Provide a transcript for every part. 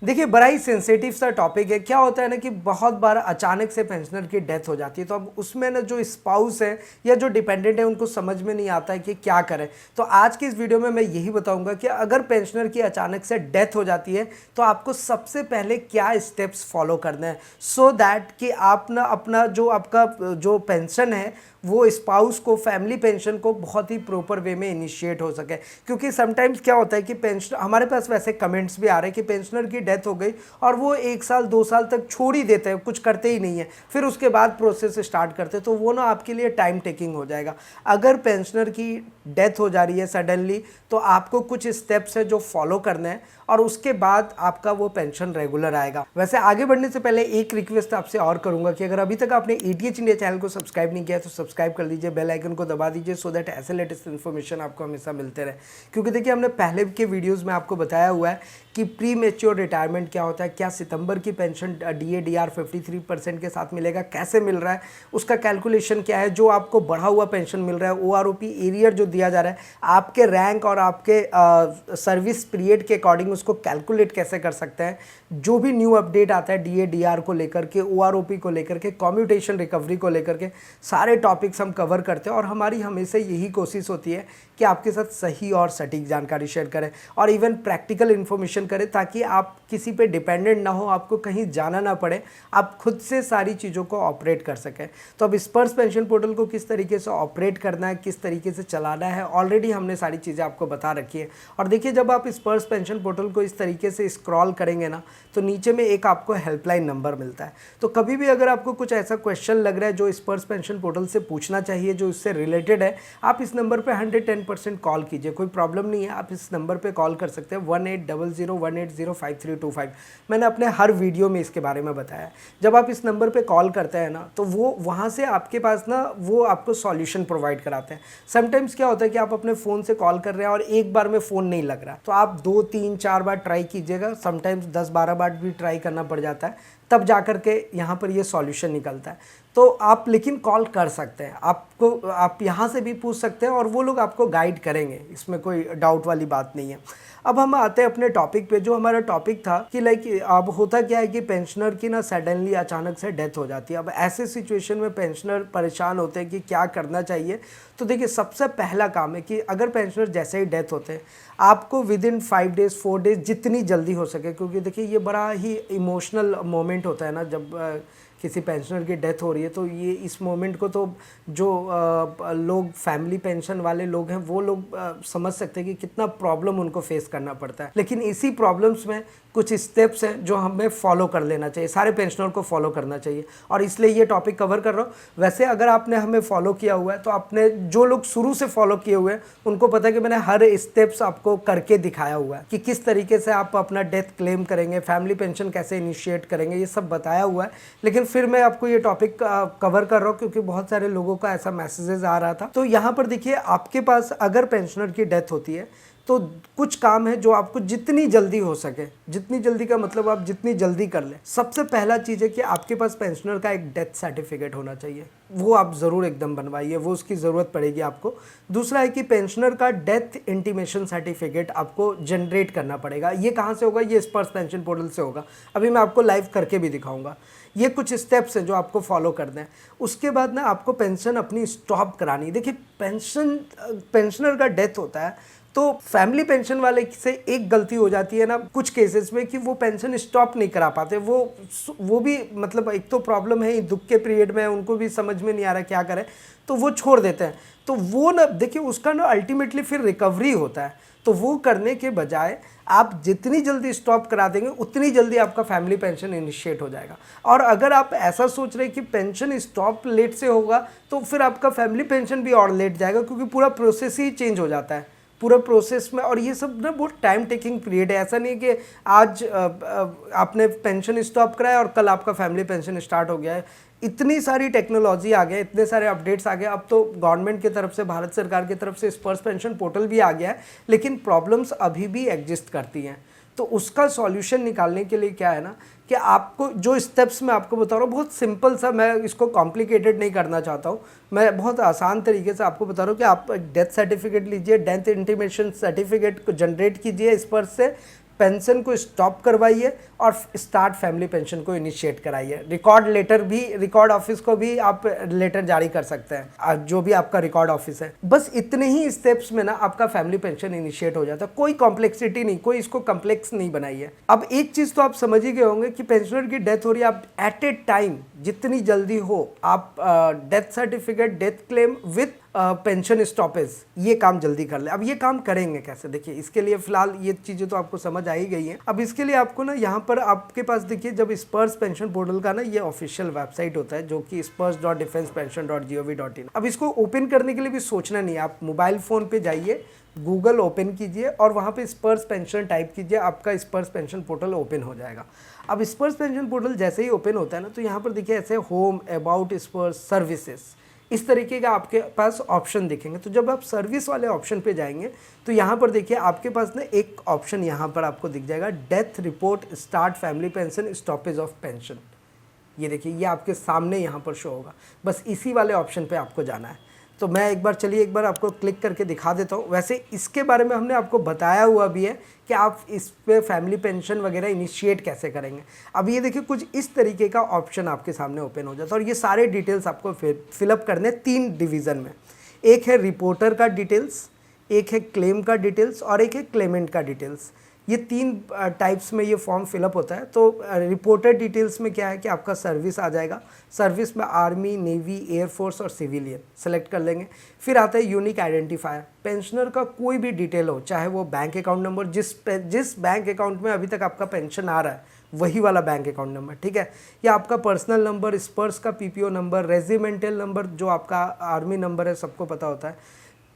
देखिए बड़ा ही सेंसिटिव सा टॉपिक है। क्या होता है ना कि बहुत बार अचानक से पेंशनर की डेथ हो जाती है, तो अब उसमें ना जो स्पाउस है या जो डिपेंडेंट है उनको समझ में नहीं आता है कि क्या करें। तो आज की इस वीडियो में मैं यही बताऊंगा कि अगर पेंशनर की अचानक से डेथ हो जाती है तो आपको सबसे पहले क्या स्टेप्स फॉलो करने हैं, सो दैट कि आप ना अपना जो आपका जो पेंशन है वो स्पाउस को, फैमिली पेंशन को बहुत ही प्रॉपर वे में इनिशिएट हो सके। क्योंकि समटाइम्स क्या होता है कि पेंशन, हमारे पास वैसे कमेंट्स भी आ रहे हैं कि पेंशनर की डेथ हो गई और वो 1 साल 2 साल तक छोड़ ही देते हैं, कुछ करते ही नहीं है, फिर उसके बाद प्रोसेस स्टार्ट करते हैं, तो वो ना आपके लिए टाइम टेकिंग हो जाएगा। अगर पेंशनर की डेथ हो जा रही है सडनली, तो आपको कुछ स्टेप्स है जो फॉलो करने हैं और उसके बाद आपका वो पेंशन रेगुलर आएगा। वैसे आगे बढ़ने से पहले एक रिक्वेस्ट आपसे और करूंगा कि अगर अभी तक आपने एटीएच इंडिया चैनल को सब्सक्राइब नहीं किया तो सब्सक्राइब कर लीजिए, बेल आइकन को दबा दीजिए, सो दैट ऐसे लेटेस्ट इन्फॉर्मेशन आपको हमेशा मिलते रहे। क्योंकि देखिए हमने पहले के वीडियोज़ में आपको बताया हुआ है कि प्री मेच्योर रिटायरमेंट क्या होता है, क्या सितंबर की पेंशन DAR 53% के साथ मिलेगा, कैसे मिल रहा है, उसका कैलकुलेशन क्या है, जो आपको बढ़ा हुआ पेंशन मिल रहा है, OROP एरियर जो दिया जा रहा है, आपके रैंक और आपके सर्विस पीरियड के अकॉर्डिंग उसको कैलकुलेट कैसे कर सकते हैं। जो भी न्यू अपडेट आता है DAR को लेकर के, OROP को लेकर के, कम्यूटेशन रिकवरी को लेकर के, सारे टॉपिक्स हम कवर करते हैं और हमारी हमेशा यही कोशिश होती है कि आपके साथ सही और सटीक जानकारी शेयर करें और इवन प्रैक्टिकल इन्फॉर्मेशन करें, ताकि आप किसी पे डिपेंडेंट ना हो, आपको कहीं जाना ना पड़े, आप खुद से सारी चीज़ों को ऑपरेट कर सकें। तो अब स्पर्श पेंशन पोर्टल को किस तरीके से ऑपरेट करना है, किस तरीके से चलाना है, ऑलरेडी हमने सारी चीज़ें आपको बता रखी है। और देखिए जब आप स्पर्श पेंशन पोर्टल को इस तरीके से स्क्रॉल करेंगे ना, तो नीचे में एक आपको हेल्पलाइन नंबर मिलता है। तो कभी भी अगर आपको कुछ ऐसा क्वेश्चन लग रहा है जो स्पर्श पेंशन पोर्टल से पूछना चाहिए, जो इससे रिलेटेड है, आप इस नंबर पे 110% कॉल कीजिए, कोई प्रॉब्लम नहीं है। आप इस नंबर पे कॉल कर सकते हैं 1800180532 मैंने अपने हर वीडियो में इसके बारे में बताया। जब आप इस नंबर पे कॉल करते हैं ना, तो वो वहाँ से आपके पास ना वो आपको सॉल्यूशन प्रोवाइड कराते हैं। समटाइम्स क्या होता है कि आप अपने फ़ोन से कॉल कर रहे हैं और एक बार में फ़ोन नहीं लग रहा, तो आप 2 3 4 बार ट्राई कीजिएगा, समटाइम्स 10-12 बार भी ट्राई करना पड़ जाता है, तब जा कर के यहाँ पर ये सॉल्यूशन निकलता है। तो आप लेकिन कॉल कर सकते हैं, आप यहाँ से भी पूछ सकते हैं और वो लोग आपको गाइड करेंगे, इसमें कोई डाउट वाली बात नहीं है। अब हम आते हैं अपने टॉपिक पे। जो हमारा टॉपिक था कि लाइक अब होता क्या है कि पेंशनर की ना सडनली अचानक से डेथ हो जाती है। अब ऐसे सिचुएशन में पेंशनर परेशान होते हैं कि क्या करना चाहिए। तो देखिए सबसे पहला काम है कि अगर पेंशनर जैसे ही डेथ होते हैं, आपको विदिन 5 डेज 4 डेज जितनी जल्दी हो सके, क्योंकि देखिए ये बड़ा ही इमोशनल मोमेंट होता है ना जब किसी पेंशनर की डेथ हो रही है, तो ये इस मोमेंट को तो जो लोग फैमिली पेंशन वाले लोग हैं वो लोग समझ सकते हैं कि कितना प्रॉब्लम उनको फेस करना पड़ता है। लेकिन इसी प्रॉब्लम्स में कुछ स्टेप्स हैं जो हमें फॉलो कर लेना चाहिए, सारे पेंशनर को फॉलो करना चाहिए, और इसलिए ये टॉपिक कवर कर रहा हूँ। वैसे अगर आपने हमें फॉलो किया हुआ है, तो आपने जो लोग शुरू से फॉलो किए हुए हैं उनको पता है कि मैंने हर स्टेप्स आपको करके दिखाया हुआ है कि किस तरीके से आप अपना डेथ क्लेम करेंगे, फैमिली पेंशन कैसे इनिशिएट करेंगे, ये सब बताया हुआ है। लेकिन फिर मैं आपको ये टॉपिक कवर कर रहा हूँ क्योंकि बहुत सारे लोगों का ऐसा मैसेजेस आ रहा था। तो यहाँ पर देखिए आपके पास अगर पेंशनर की डेथ होती है तो कुछ काम है जो आपको जितनी जल्दी हो सके, जितनी जल्दी का मतलब आप जितनी जल्दी कर लें। सबसे पहला चीज़ है कि आपके पास पेंशनर का एक डेथ सर्टिफिकेट होना चाहिए, वो आप ज़रूर एकदम बनवाइए, वो उसकी ज़रूरत पड़ेगी आपको। दूसरा है कि पेंशनर का डेथ इंटीमेशन सर्टिफिकेट आपको जनरेट करना पड़ेगा। ये कहाँ से होगा? ये स्पर्श पेंशन पोर्टल से होगा। अभी मैं आपको लाइव करके भी दिखाऊंगा। ये कुछ स्टेप्स हैं जो आपको फॉलो करना है। उसके बाद ना आपको पेंशन अपनी स्टॉप करानी। देखिए पेंशनर का डेथ होता है तो फैमिली पेंशन वाले से एक गलती हो जाती है ना कुछ केसेस में कि वो पेंशन स्टॉप नहीं करा पाते। वो भी मतलब एक तो प्रॉब्लम है, दुख के पीरियड में उनको भी समझ में नहीं आ रहा क्या करें, तो वो छोड़ देते हैं। तो वो ना देखिए उसका ना अल्टीमेटली फिर रिकवरी होता है। तो वो करने के बजाय आप जितनी जल्दी स्टॉप करा देंगे उतनी जल्दी आपका फैमिली पेंशन इनिशिएट हो जाएगा। और अगर आप ऐसा सोच रहे हैं कि पेंशन स्टॉप लेट से होगा तो फिर आपका फैमिली पेंशन भी और लेट जाएगा, क्योंकि पूरा प्रोसेस ही चेंज हो जाता है पूरा प्रोसेस में। और ये सब ना बहुत टाइम टेकिंग पीरियड है। ऐसा नहीं है कि आज आपने पेंशन स्टॉप कराया और कल आपका फैमिली पेंशन स्टार्ट हो गया है। इतनी सारी टेक्नोलॉजी आ गया, इतने सारे अपडेट्स आ गए। अब तो गवर्नमेंट की तरफ से, भारत सरकार की तरफ से स्पर्श पेंशन पोर्टल भी आ गया है, लेकिन प्रॉब्लम्स अभी भी एग्जिस्ट करती हैं। तो उसका सॉल्यूशन निकालने के लिए क्या है ना कि आपको जो स्टेप्स मैं आपको बता रहा हूँ बहुत सिंपल सा, मैं इसको कॉम्प्लिकेटेड नहीं करना चाहता हूँ, मैं बहुत आसान तरीके से आपको बता रहा हूँ कि आप डेथ सर्टिफिकेट लीजिए, डेथ इंटीमेशन सर्टिफिकेट को जनरेट कीजिए स्पर्श से, पेंशन को स्टॉप करवाइए और स्टार्ट फैमिली पेंशन को इनिशिएट कराइए। रिकॉर्ड लेटर भी, रिकॉर्ड ऑफिस को भी आप लेटर जारी कर सकते हैं, जो भी आपका रिकॉर्ड ऑफिस है। बस इतने ही स्टेप्स में ना आपका फैमिली पेंशन इनिशिएट हो जाता है। कोई कॉम्प्लेक्सिटी नहीं, कोई इसको कॉम्प्लेक्स नहीं बनाइए। अब एक चीज़ तो आप समझ ही गए होंगे कि पेंशनर की डेथ हो रही है, आप एट ए टाइम जितनी जल्दी हो आप death certificate, death claim with pension stoppage, ये काम जल्दी कर ले। अब ये काम करेंगे कैसे, देखिए इसके लिए फिलहाल ये चीज़ें तो आपको समझ आ ही गई हैं। अब इसके लिए आपको ना यहाँ पर आपके पास देखिए, जब स्पर्स पेंशन पोर्टल का ना ये ऑफिशियल वेबसाइट होता है जो कि spurs.defensepension.gov.in। अब इसको ओपन करने के लिए भी सोचना नहीं है, आप मोबाइल फ़ोन पे जाइए, गूगल ओपन कीजिए और वहाँ पे स्पर्स पेंशन टाइप कीजिए, आपका स्पर्स पेंशन पोर्टल ओपन हो जाएगा। अब स्पर्स पेंशन पोर्टल जैसे ही ओपन होता है ना, तो यहाँ पर देखिए ऐसे होम, अबाउट स्पर्स, सर्विसेज, इस तरीके का आपके पास ऑप्शन दिखेंगे। तो जब आप सर्विस वाले ऑप्शन पे जाएंगे तो यहाँ पर देखिए आपके पास ना एक ऑप्शन यहाँ पर आपको दिख जाएगा, death report start family pension stoppage of pension. ये देखिए ये आपके सामने यहाँ पर शो होगा, बस इसी वाले ऑप्शन पे आपको जाना है। तो मैं एक बार आपको क्लिक करके दिखा देता हूँ। वैसे इसके बारे में हमने आपको बताया हुआ भी है कि आप इस पे फैमिली पेंशन वगैरह इनिशिएट कैसे करेंगे। अब ये देखिए कुछ इस तरीके का ऑप्शन आपके सामने ओपन हो जाता है और ये सारे डिटेल्स आपको फिलअप करने 3 डिवीज़न में। एक है रिपोर्टर का डिटेल्स, एक है क्लेम का डिटेल्स और एक है क्लेमेंट का डिटेल्स। ये 3 टाइप्स में ये फॉर्म फिलअप होता है। तो रिपोर्टर डिटेल्स में क्या है कि आपका सर्विस आ जाएगा, सर्विस में आर्मी, नेवी, एयरफोर्स और सिविलियन सेलेक्ट कर लेंगे। फिर आता है यूनिक आइडेंटिफायर, पेंशनर का कोई भी डिटेल हो, चाहे वो बैंक अकाउंट नंबर, जिस बैंक अकाउंट में अभी तक आपका पेंशन आ रहा है वही वाला बैंक अकाउंट नंबर, ठीक है, या आपका पर्सनल नंबर, स्पर्स का पीपीओ नंबर, रेजिमेंटल नंबर जो आपका आर्मी नंबर है सबको पता होता है,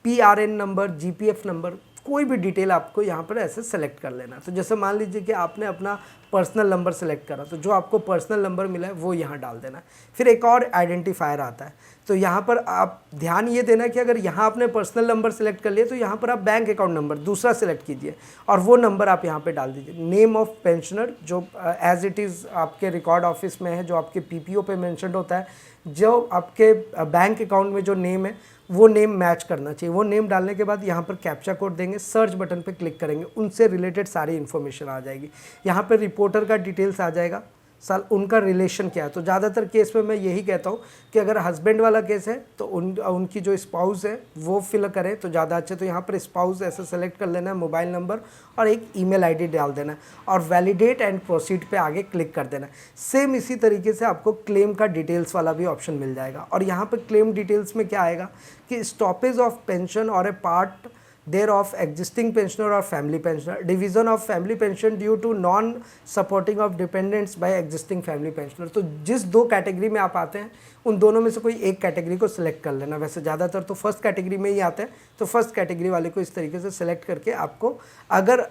पीआरएन नंबर, जीपीएफ नंबर, कोई भी डिटेल आपको यहाँ पर ऐसे सेलेक्ट कर लेना। तो जैसे मान लीजिए कि आपने अपना पर्सनल नंबर सेलेक्ट करा, तो जो आपको पर्सनल नंबर मिला है वो यहाँ डाल देना है। फिर एक और आइडेंटिफायर आता है, तो यहाँ पर आप ध्यान ये देना कि अगर यहाँ आपने पर्सनल नंबर सेलेक्ट कर लिया तो यहाँ पर आप बैंक अकाउंट नंबर दूसरा सेलेक्ट कीजिए और वो नंबर आप यहाँ पे डाल दीजिए। नेम ऑफ पेंशनर जो एज इट इज़ आपके रिकॉर्ड ऑफिस में है, जो आपके पीपीओ पे मेंशन होता है, जो आपके बैंक अकाउंट में जो नेम है वो नेम मैच करना चाहिए। वो नेम डालने के बाद यहाँ पर कैप्चा कोड देंगे, सर्च बटन पे क्लिक करेंगे, उनसे रिलेटेड सारी इन्फॉर्मेशन आ जाएगी। यहाँ पर रिपोर्टर का डिटेल्स आ जाएगा, साल उनका रिलेशन क्या है। तो ज़्यादातर केस में मैं यही कहता हूँ कि अगर हस्बैंड वाला केस है तो उनकी जो स्पाउस है वो फिल करें तो ज़्यादा अच्छे। तो यहाँ पर स्पाउस ऐसे सेलेक्ट कर लेना है, मोबाइल नंबर और एक ईमेल आईडी डाल देना है और वैलिडेट एंड प्रोसीड पे आगे क्लिक कर देना है। सेम इसी तरीके से आपको क्लेम का डिटेल्स वाला भी ऑप्शन मिल जाएगा और यहाँ पर क्लेम डिटेल्स में क्या आएगा कि स्टॉपेज ऑफ पेंशन और a part there of existing pensioner और family pensioner, division of family pension due to non supporting of dependents by existing family pensioner. तो जिस 2 कैटेगरी में आप आते हैं उन दोनों में से कोई एक कैटेगरी को सिलेक्ट कर लेना। वैसे ज़्यादातर तो फर्स्ट कैटेगरी में ही आते हैं, तो फर्स्ट कैटेगरी वाले को इस तरीके से सिलेक्ट करके आपको, अगर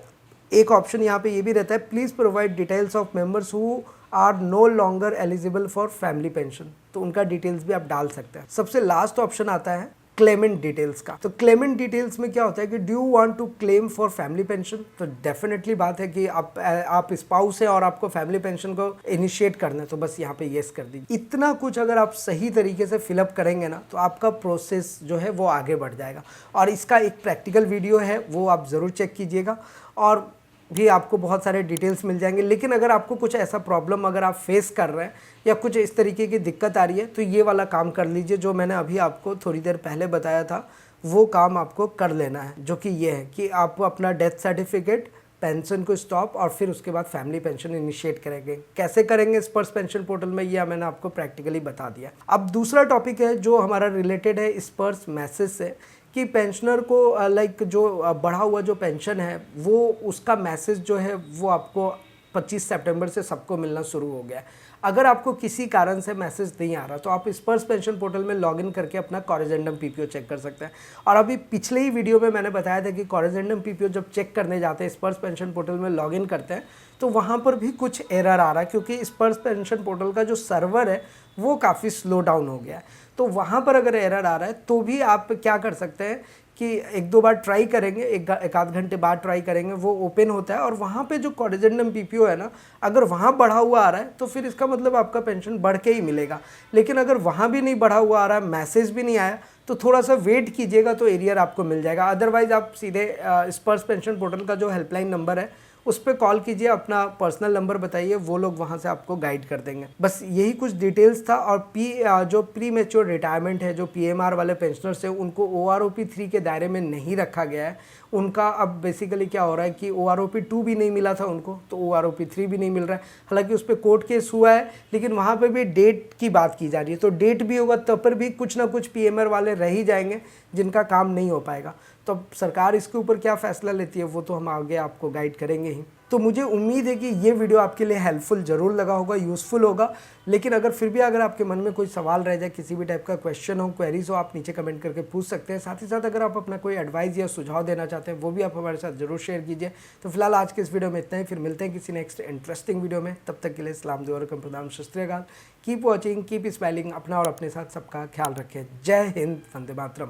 एक ऑप्शन यहाँ पे ये भी रहता है, please provide details of members who are no longer eligible for family pension, तो उनका डिटेल्स भी आप डाल सकते हैं। सबसे लास्ट ऑप्शन आता है क्लेमेंट डिटेल्स का। तो क्लेमेंट डिटेल्स में क्या होता है कि do you want to claim for family pension, तो डेफिनेटली बात है कि आप स्पाउस है और आपको फैमिली पेंशन को इनिशिएट करना है, तो बस यहाँ पे येस कर दीजिए। इतना कुछ अगर आप सही तरीके से फिलअप करेंगे ना तो आपका प्रोसेस जो है वो आगे बढ़ जाएगा। और इसका एक प्रैक्टिकल वीडियो है, वो आप ज़रूर चेक कीजिएगा और भी आपको बहुत सारे डिटेल्स मिल जाएंगे। लेकिन अगर आपको कुछ ऐसा प्रॉब्लम अगर आप फेस कर रहे हैं या कुछ इस तरीके की दिक्कत आ रही है तो ये वाला काम कर लीजिए जो मैंने अभी आपको थोड़ी देर पहले बताया था, वो काम आपको कर लेना है, जो कि ये है कि आप अपना डेथ सर्टिफिकेट, पेंशन को स्टॉप और फिर उसके बाद फैमिली पेंशन इनिशिएट करेंगे। कैसे करेंगे स्पर्स पेंशन पोर्टल में, यह मैंने आपको प्रैक्टिकली बता दिया। अब दूसरा टॉपिक है जो हमारा रिलेटेड है स्पर्स मैसेज से, कि पेंशनर को लाइक जो बढ़ा हुआ जो पेंशन है वो उसका मैसेज जो है वो आपको 25 सितंबर से सबको मिलना शुरू हो गया है। अगर आपको किसी कारण से मैसेज नहीं आ रहा तो आप स्पर्स पेंशन पोर्टल में लॉगिन करके अपना कॉरेजेंडम पीपीओ चेक कर सकते हैं। और अभी पिछले ही वीडियो में मैंने बताया था कि कॉरेजेंडम पीपीओ जब चेक करने जाते हैं, स्पर्स पेंशन पोर्टल में लॉगिन करते हैं, तो वहाँ पर भी कुछ एरर आ रहा है क्योंकि स्पर्स पेंशन पोर्टल का जो सर्वर है वो काफ़ी स्लो डाउन हो गया है। तो वहाँ पर अगर एरर आ रहा है तो भी आप क्या कर सकते हैं कि 1-2 बार ट्राई करेंगे, एक आध घंटे बाद ट्राई करेंगे, वो ओपन होता है और वहाँ पे जो कॉरेजेंडम पीपीओ है ना, अगर वहाँ बढ़ा हुआ आ रहा है तो फिर इसका मतलब आपका पेंशन बढ़ के ही मिलेगा। लेकिन अगर वहाँ भी नहीं बढ़ा हुआ आ रहा है, मैसेज भी नहीं आया, तो थोड़ा सा वेट कीजिएगा तो एरियर आपको मिल जाएगा। अदरवाइज़ आप सीधे स्पर्स पेंशन पोर्टल का जो हेल्पलाइन नंबर है उस पर कॉल कीजिए, अपना पर्सनल नंबर बताइए, वो लोग वहाँ से आपको गाइड कर देंगे। बस यही कुछ डिटेल्स था। और जो प्री मैच्योर रिटायरमेंट है, जो PMR वाले पेंशनर्स हैं, उनको OROP 3 के दायरे में नहीं रखा गया है। उनका अब बेसिकली क्या हो रहा है कि OROP 2 भी नहीं मिला था उनको, तो OROP 3 भी नहीं मिल रहा है। हालांकि उस पर कोर्ट केस हुआ है, लेकिन वहाँ पे भी डेट की बात की जा रही है, तो डेट भी होगा तब पर भी कुछ ना कुछ PMR वाले रह ही जाएंगे जिनका काम नहीं हो पाएगा। तो अब सरकार इसके ऊपर क्या फ़ैसला लेती है वो तो हम आगे आपको गाइड करेंगे ही। तो मुझे उम्मीद है कि ये वीडियो आपके लिए हेल्पफुल ज़रूर लगा होगा, यूज़फुल होगा। लेकिन अगर फिर भी अगर आपके मन में कोई सवाल रह जाए, किसी भी टाइप का क्वेश्चन हो, क्वेरीज हो, आप नीचे कमेंट करके पूछ सकते हैं। साथ ही साथ अगर आप अपना कोई एडवाइस या सुझाव देना चाहते हैं वो भी आप हमारे साथ ज़रूर शेयर कीजिए। तो फिलहाल आज के इस वीडियो में इतना ही, फिर मिलते हैं किसी नेक्स्ट इंटरेस्टिंग वीडियो में। तब तक के लिए सलाम दुआ और प्रणाम, सत श्री अकाल। Keep watching, keep smiling. अपना और अपने साथ सबका ख्याल रखें। जय हिंद, वंदे मातरम।